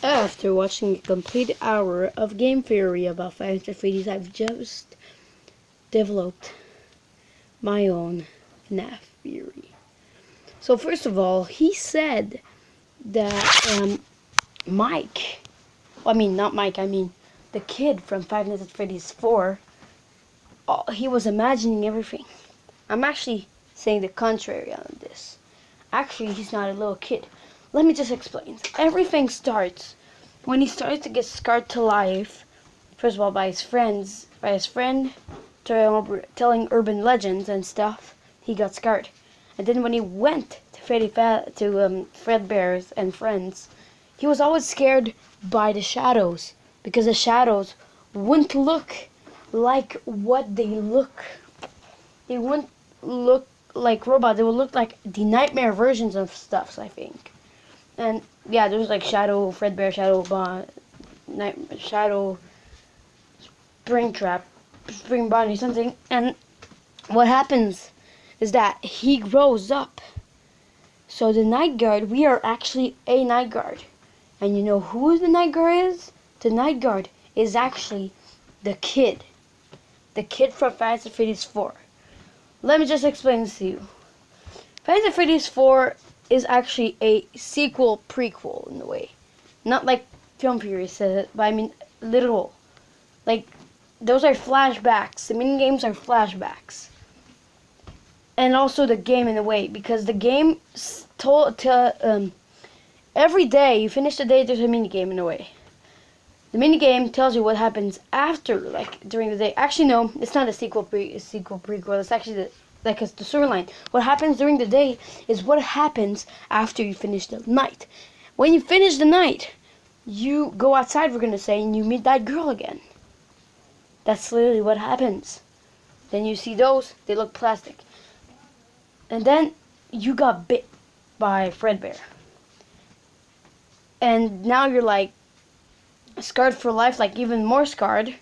After watching a complete hour of game theory about Five Nights at Freddy's, I've just developed my own FNAF theory. So first of all, he said that Mike, well, I mean not Mike, I mean the kid from Five Nights at Freddy's 4, he was imagining everything. I'm actually saying the contrary on this. Actually, he's not a little kid. Let me just explain. Everything starts when he started to get scarred to life. First of all, by his friend telling urban legends and stuff. He got scarred, and then when he went to Fredbear's and friends, he was always scared by the shadows because the shadows wouldn't look like what they look. They wouldn't look like robots. They would look like the nightmare versions of stuff, I think. And yeah, there's like Shadow, Fredbear, Shadow, Spring Bonnie, something. And what happens is that he grows up. So the night guard, we are actually a night guard. And you know who the night guard is? The night guard is actually the kid. The kid from Five Nights at Freddy's 4. Let me just explain this to you. Five Nights at Freddy's 4 is actually a sequel prequel in a way. Not like film theory says it, but I mean literal. Like, those are flashbacks. The mini games are flashbacks. And also the game in a way, because the game every day you finish the day, there's a mini game in a way. The mini game tells you what happens after, like during the day. Actually, no, it's not a sequel prequel. It's actually the storyline. What happens during the day is what happens after you finish the night. When you finish the night, you go outside, we're gonna say, and you meet that girl again. That's literally what happens. Then you see those, they look plastic. And then you got bit by Fredbear. And now you're like scarred for life, like even more scarred.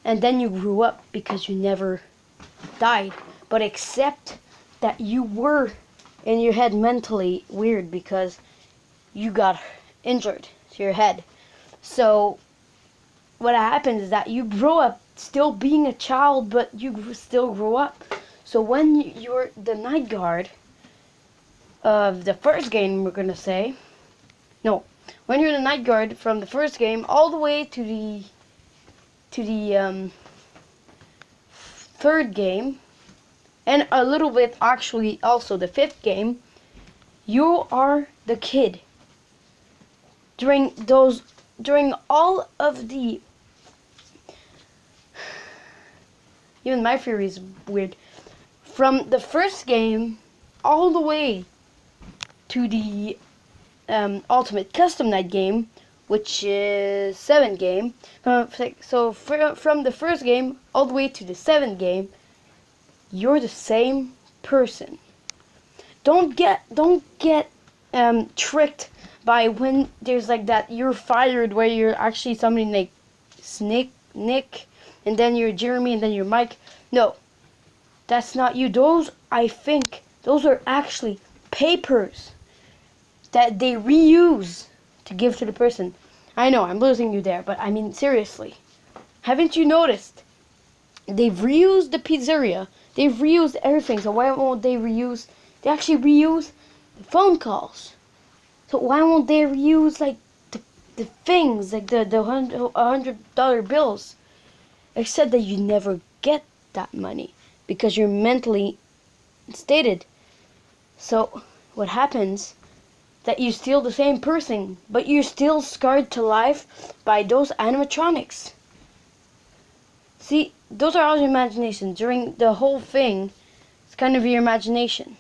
And then you grew up because you never died. But except that you were in your head mentally weird because you got injured to your head. So what happens is that you grow up still being a child, but you still grow up. So when you're the night guard of the first game, we're gonna say, no, when you're the night guard from the first game all the way to the third game, and a little bit actually also the fifth game, you are the kid. During all of the, even my theory is weird, from the first game all the way to the Ultimate Custom Night game, which is 7th game. So from the first game all the way to the 7th game, you're the same person. Don't get tricked by when there's like that you're fired where you're actually somebody like Nick, and then you're Jeremy, and then you're Mike. No, that's not you. Those, I think, those are actually papers that they reuse to give to the person. I know, I'm losing you there, but I mean, seriously. Haven't you noticed? They've reused the pizzeria. They've reused everything. So why won't they reuse? They actually reuse the phone calls. So why won't they reuse like the things, like the $100 bills? Except that you never get that money because you're mentally stated. So what happens? That you steal the same person, but you're still scarred to life by those animatronics. See, those are all your imagination. During the whole thing, it's kind of your imagination.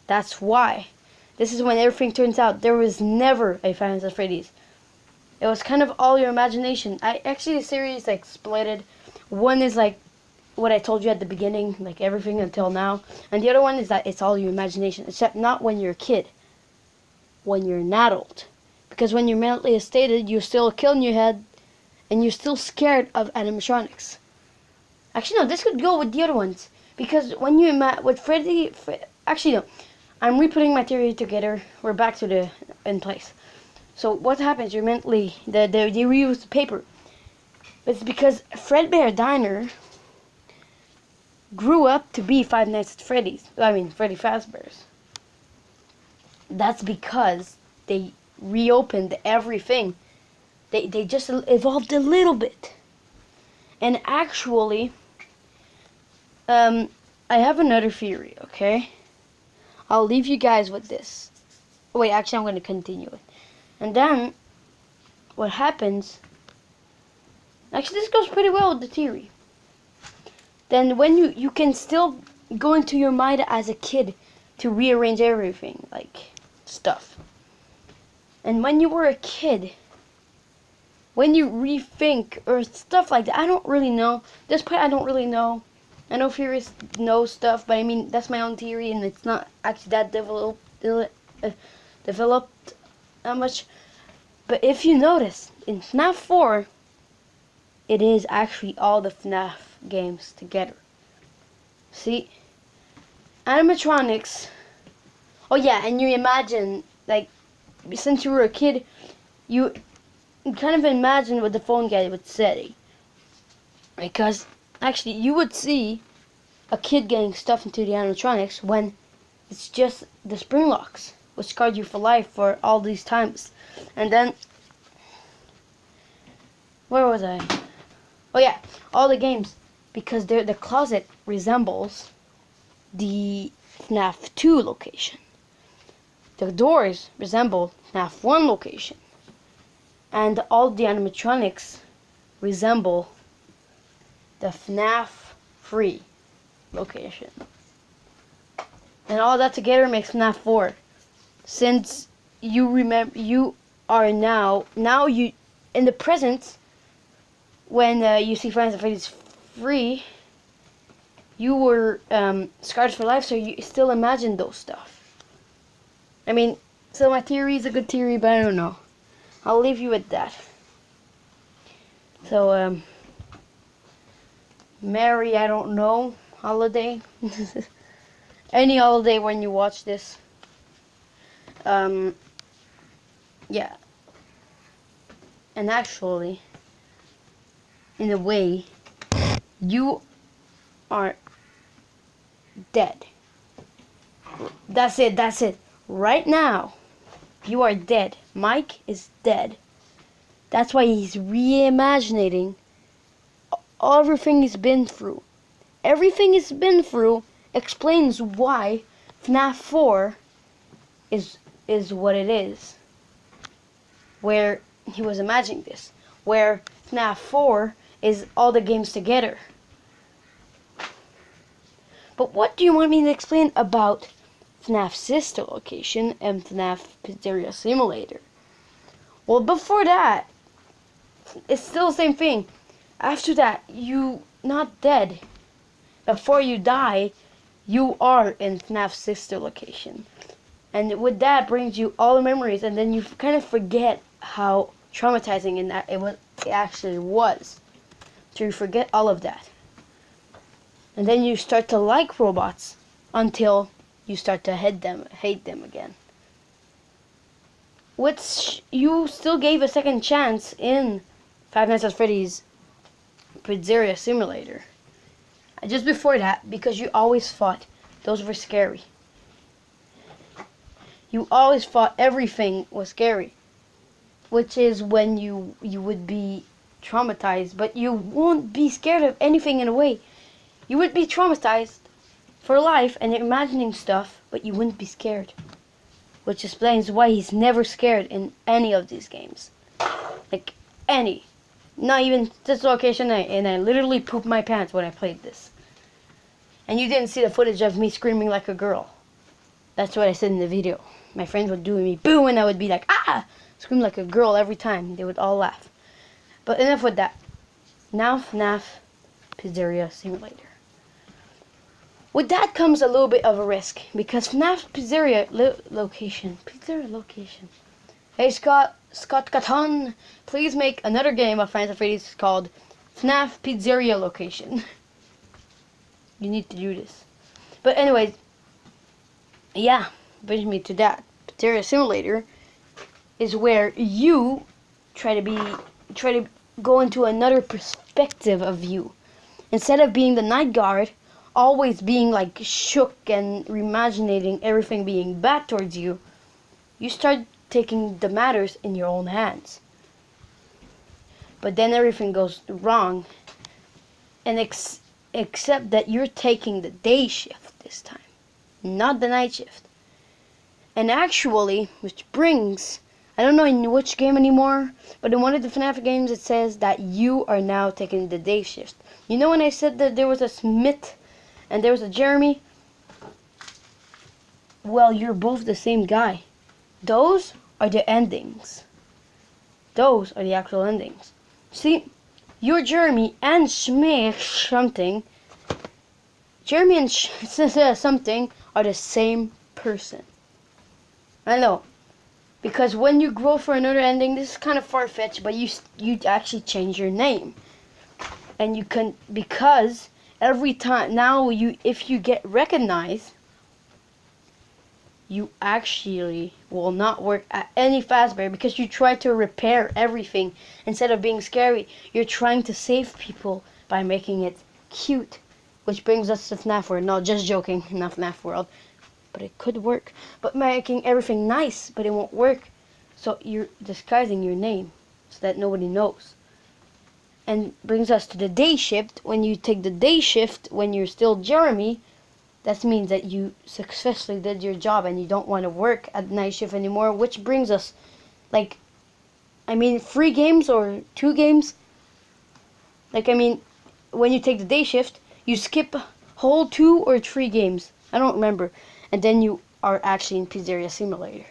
That's why. This is when everything turns out. There was never a Five Nights at Freddy's. It was kind of all your imagination. The series like splitted. One is like what I told you at the beginning, like everything until now, and the other one is that it's all your imagination, except not when you're a kid. When you're an adult. Because when you're mentally stated, you're still a kid in your head, and you're still scared of animatronics. Actually, no, this could go with the other ones. Because when you with actually, no. I'm re-putting my theory together. We're back to in place. So what happens? You're mentally they reuse the paper. But it's because Fredbear Diner grew up to be Five Nights at Freddy's. I mean Freddy Fazbear's. That's because they reopened everything. They just evolved a little bit. And actually, I have another theory, okay? I'll leave you guys with this. Wait, actually I'm going to continue it. And then, what happens... Actually, this goes pretty well with the theory. Then when you can still go into your mind as a kid to rearrange everything, like stuff. And when you were a kid, when you rethink or stuff like that, I don't really know. This part I don't really know. I know theorists know stuff, but I mean that's my own theory, and it's not actually that developed that much. But if you notice, in FNAF 4, it is actually all the FNAF games together. See? Animatronics. Oh yeah, and you imagine, like, since you were a kid, you kind of imagine what the phone guy would say. Because, actually, you would see a kid getting stuff into the animatronics when it's just the spring locks, which scarred you for life for all these times. And then, where was I? Oh yeah, all the games, because the closet resembles the FNAF 2 location. The doors resemble FNAF 1 location. And all the animatronics resemble the FNAF 3 location. And all that together makes FNAF 4. Since you remember, you are now you, in the present, when you see Five Nights at Freddy's 3, you were scarred for life, so you still imagine those stuff. I mean, so my theory is a good theory, but I don't know. I'll leave you with that. So, Merry, I don't know, holiday. Any holiday when you watch this. Yeah. And actually, in a way, you are dead. That's it. Right now, you are dead. Mike is dead. That's why he's reimagining everything he's been through. Everything he's been through explains why FNAF 4 is what it is. Where he was imagining this. Where FNAF 4 is all the games together. But what do you want me to explain about FNAF Sister Location and FNAF Pizzeria Simulator? Well, before that, it's still the same thing. After that, you not dead. Before you die, you are in FNAF Sister Location. And with that brings you all the memories, and then you kind of forget how traumatizing it actually was. So you forget all of that. And then you start to like robots until you start to hate them again. Which you still gave a second chance in Five Nights at Freddy's Pizzeria Simulator. Just before that, because you always thought those were scary. You always thought everything was scary. Which is when you would be traumatized, but you won't be scared of anything in a way. You would be traumatized for life and imagining stuff, but you wouldn't be scared. Which explains why he's never scared in any of these games. Like, any. Not even this location, and I literally pooped my pants when I played this. And you didn't see the footage of me screaming like a girl. That's what I said in the video. My friends would do me boo, and I would be like, ah! Scream like a girl every time. They would all laugh. But enough with that. Now FNAF Pizzeria Simulator. With that comes a little bit of a risk, because FNAF Pizzeria Location. Hey Scott Catthon, please make another game of Five Nights at Freddy's called FNAF Pizzeria Location. You need to do this. But anyways, yeah, brings me to that. Pizzeria Simulator is where you try to go into another perspective of you. Instead of being the night guard, always being like shook and imagining everything being bad towards you, you start taking the matters in your own hands. But then everything goes wrong, and except that you're taking the day shift this time, not the night shift. And actually, which brings, I don't know in which game anymore, but in one of the FNAF games it says that you are now taking the day shift. You know when I said that there was a Smith and there was a Jeremy? Well, you're both the same guy. Those are the endings. Those are the actual endings. See, you're Jeremy and Schmick something. Jeremy and something are the same person. I know. Because when you grow for another ending, this is kind of far-fetched, but you actually change your name. And you can, because every time, now if you get recognized, you actually will not work at any Fazbear because you try to repair everything instead of being scary. You're trying to save people by making it cute, which brings us to FNAF World. No, just joking, not FNAF World, but it could work. But making everything nice, but it won't work. So you're disguising your name so that nobody knows. And brings us to the day shift. When you take the day shift, when you're still Jeremy, that means that you successfully did your job and you don't want to work at night shift anymore, which brings us, like, 3 games or 2 games. Like, when you take the day shift, you skip whole 2 or 3 games. I don't remember. And then you are actually in Pizzeria Simulator,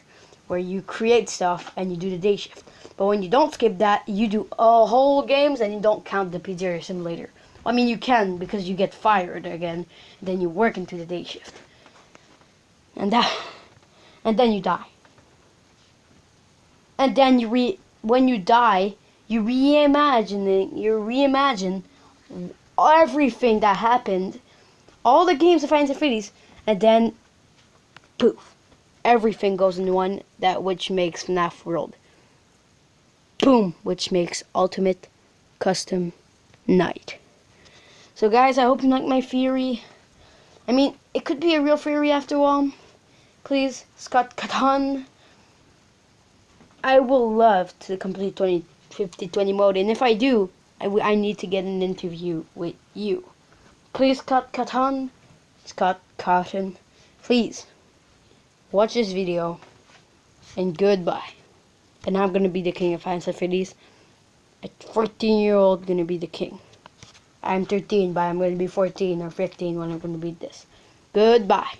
where you create stuff and you do the day shift. But when you don't skip that, you do a whole games and you don't count the Pizzeria Simulator. You can because you get fired again. Then you work into the day shift. And then you die. And then when you die, you reimagine everything that happened, all the games of Five Nights at Freddy's, and then poof, everything goes in one, which makes FNAF World. Boom, which makes Ultimate Custom Night. So guys, I hope you like my theory. It could be a real theory after all. Please, Scott Catthon. I will love to complete 50-20 mode, and if I do, I need to get an interview with you. Please, Scott Catthon, please watch this video, and goodbye. And I'm gonna be the king of Five Nights at Freddy's. A 14-year-old gonna be the king. I'm 13, but I'm going to be 14 or 15 when I'm going to beat this. Goodbye.